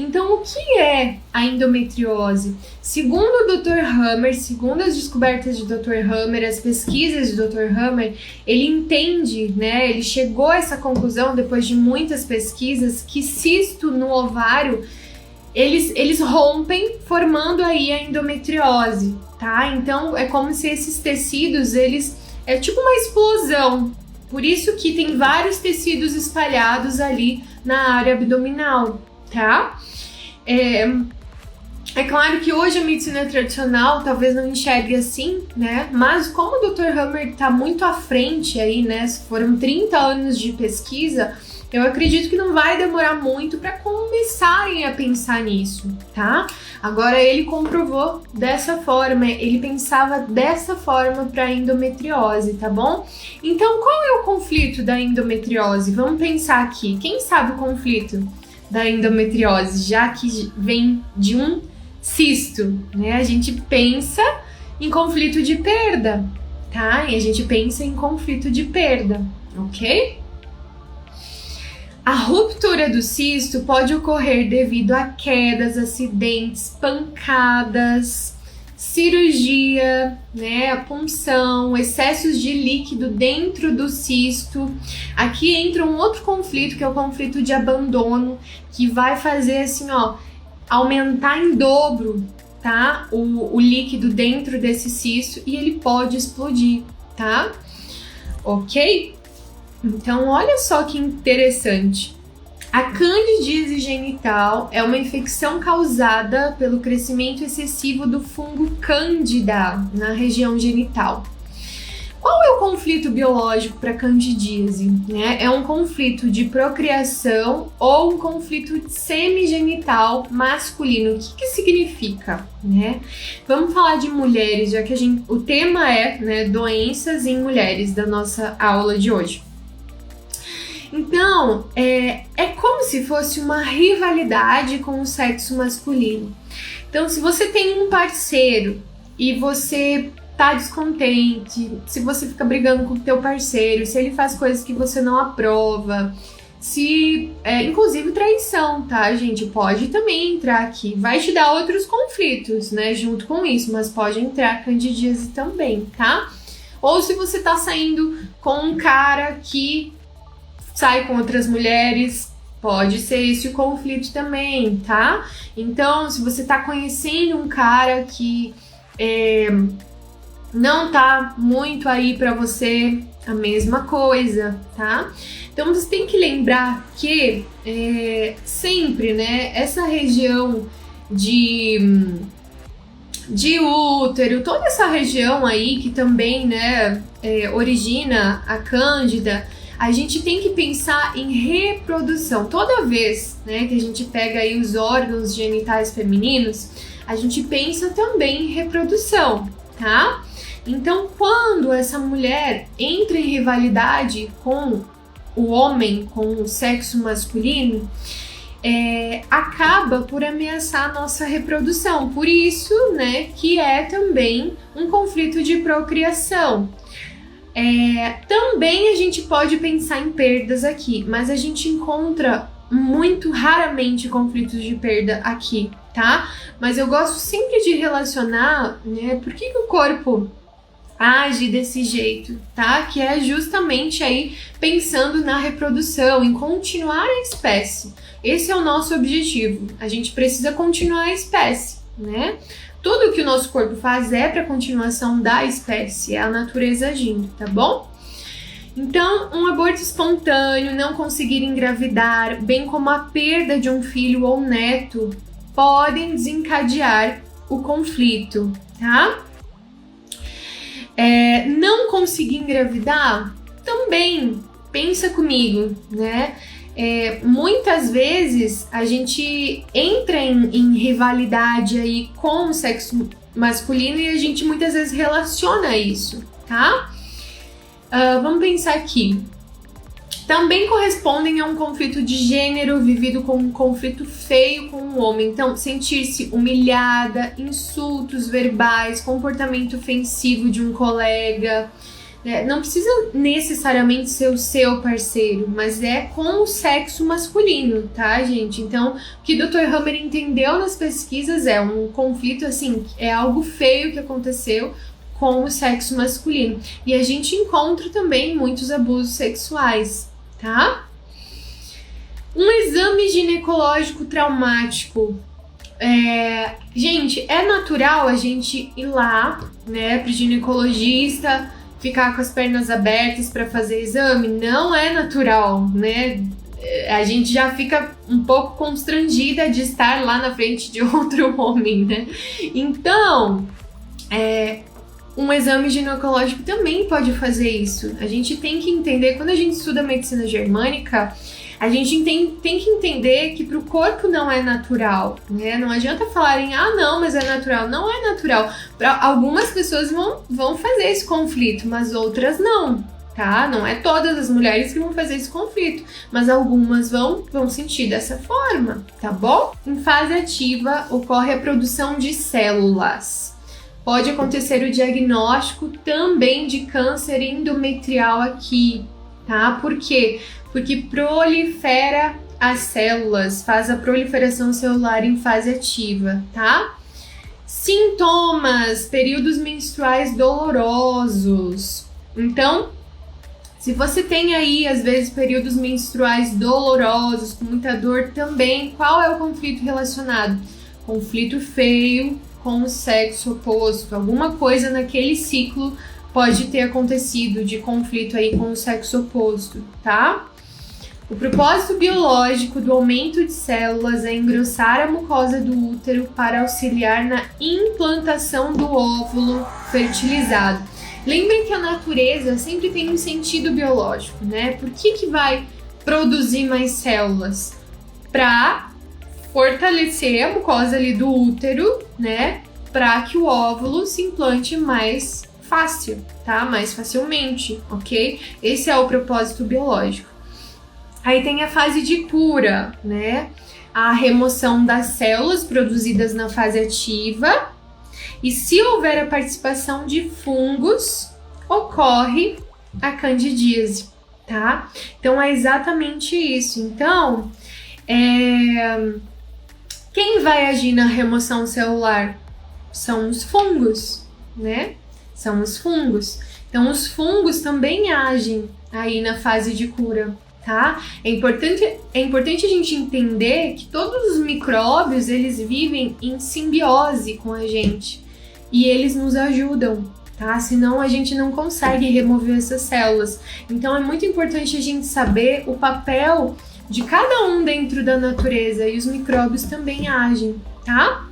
Então, o que é a endometriose? Segundo o Dr. Hammer, segundo as descobertas de Dr. Hammer, as pesquisas de Dr. Hammer, ele entende, né, ele chegou a essa conclusão depois de muitas pesquisas, que cisto no ovário, eles rompem, formando aí a endometriose, tá? Então, é como se esses tecidos, é tipo uma explosão. Por isso que tem vários tecidos espalhados ali na área abdominal, tá? É claro que hoje a medicina tradicional talvez não enxergue assim, né? Mas como o Dr. Hammer está muito à frente aí, né? Foram 30 anos de pesquisa, eu acredito que não vai demorar muito para começarem a pensar nisso, tá? Agora ele comprovou dessa forma, ele pensava dessa forma para endometriose, tá bom? Então, qual é o conflito da endometriose? Vamos pensar aqui. Quem sabe o conflito da endometriose, já que vem de um cisto, né? A gente pensa em conflito de perda, tá? E a gente pensa em conflito de perda, ok? A ruptura do cisto pode ocorrer devido a quedas, acidentes, pancadas, cirurgia, né, a punção, excessos de líquido dentro do cisto. Aqui entra um outro conflito, que é o conflito de abandono, que vai fazer assim, ó, aumentar em dobro, tá, o líquido dentro desse cisto e ele pode explodir, tá? Ok? Então, olha só que interessante. A candidíase genital é uma infecção causada pelo crescimento excessivo do fungo Cândida na região genital. Qual é o conflito biológico para candidíase? É um conflito de procriação ou um conflito semigenital masculino. O que significa? Vamos falar de mulheres, já que o tema é, né, doenças em mulheres da nossa aula de hoje. Então, é como se fosse uma rivalidade com o sexo masculino. Então, se você tem um parceiro e você tá descontente, se você fica brigando com o teu parceiro, se ele faz coisas que você não aprova, inclusive traição, tá, gente? Pode também entrar aqui. Vai te dar outros conflitos, né, junto com isso, mas pode entrar candidíase também, tá? Ou se você tá saindo com um cara que sai com outras mulheres, pode ser esse o conflito também, tá? Então, se você tá conhecendo um cara que não tá muito aí pra você, a mesma coisa, tá? Então, você tem que lembrar que sempre, né, essa região de útero, toda essa região aí que também, né, origina a cândida, a gente tem que pensar em reprodução. Toda vez, né, que a gente pega aí os órgãos genitais femininos, a gente pensa também em reprodução, tá? Então, quando essa mulher entra em rivalidade com o homem, com o sexo masculino, acaba por ameaçar a nossa reprodução. Por isso, né, que é também um conflito de procriação. Também a gente pode pensar em perdas aqui, mas a gente encontra muito raramente conflitos de perda aqui, tá? Mas eu gosto sempre de relacionar, né, por que o corpo age desse jeito, tá? Que é justamente aí pensando na reprodução, em continuar a espécie. Esse é o nosso objetivo. A gente precisa continuar a espécie, né? Tudo que o nosso corpo faz é para a continuação da espécie, é a natureza agindo, tá bom? Então, um aborto espontâneo, não conseguir engravidar, bem como a perda de um filho ou neto, podem desencadear o conflito, tá? Não conseguir engravidar, também, pensa comigo, né? Muitas vezes a gente entra em rivalidade aí com o sexo masculino e a gente muitas vezes relaciona isso, tá? Vamos pensar aqui. Também correspondem a um conflito de gênero vivido como um conflito feio com o homem. Então, sentir-se humilhada, insultos verbais, comportamento ofensivo de um colega, né? Não precisa necessariamente ser o seu parceiro, mas é com o sexo masculino, tá, gente? Então, o que o Dr. Hammer entendeu nas pesquisas é um conflito, assim, é algo feio que aconteceu com o sexo masculino. E a gente encontra também muitos abusos sexuais, tá? Um exame ginecológico traumático. Gente, é natural a gente ir lá, né, pro ginecologista, ficar com as pernas abertas para fazer exame? Não é natural, né? A gente já fica um pouco constrangida de estar lá na frente de outro homem, né? Então, um exame ginecológico também pode fazer isso. A gente tem que entender, quando a gente estuda medicina germânica, a gente tem que entender que para o corpo não é natural, né? Não adianta falarem, não, mas é natural. Não é natural. Para algumas pessoas vão fazer esse conflito, mas outras não, tá? Não é todas as mulheres que vão fazer esse conflito, mas algumas vão sentir dessa forma, tá bom? Em fase ativa, ocorre a produção de células. Pode acontecer o diagnóstico também de câncer endometrial aqui, tá? Por quê? Porque prolifera as células, faz a proliferação celular em fase ativa, tá? Sintomas, períodos menstruais dolorosos. Então, se você tem aí, às vezes, períodos menstruais dolorosos, com muita dor também, qual é o conflito relacionado? Conflito feio com o sexo oposto. Alguma coisa naquele ciclo pode ter acontecido de conflito aí com o sexo oposto, tá? O propósito biológico do aumento de células é engrossar a mucosa do útero para auxiliar na implantação do óvulo fertilizado. Lembrem que a natureza sempre tem um sentido biológico, né? Por que vai produzir mais células? Para fortalecer a mucosa ali do útero, né? Para que o óvulo se implante mais fácil, tá? Mais facilmente, ok? Esse é o propósito biológico. Aí tem a fase de cura, né? A remoção das células produzidas na fase ativa. E se houver a participação de fungos, ocorre a candidíase, tá? Então é exatamente isso. Então, quem vai agir na remoção celular? São os fungos, né? São os fungos. Então, os fungos também agem aí na fase de cura, tá? É importante a gente entender que todos os micróbios, eles vivem em simbiose com a gente e eles nos ajudam, tá? Senão a gente não consegue remover essas células. Então é muito importante a gente saber o papel de cada um dentro da natureza e os micróbios também agem, tá?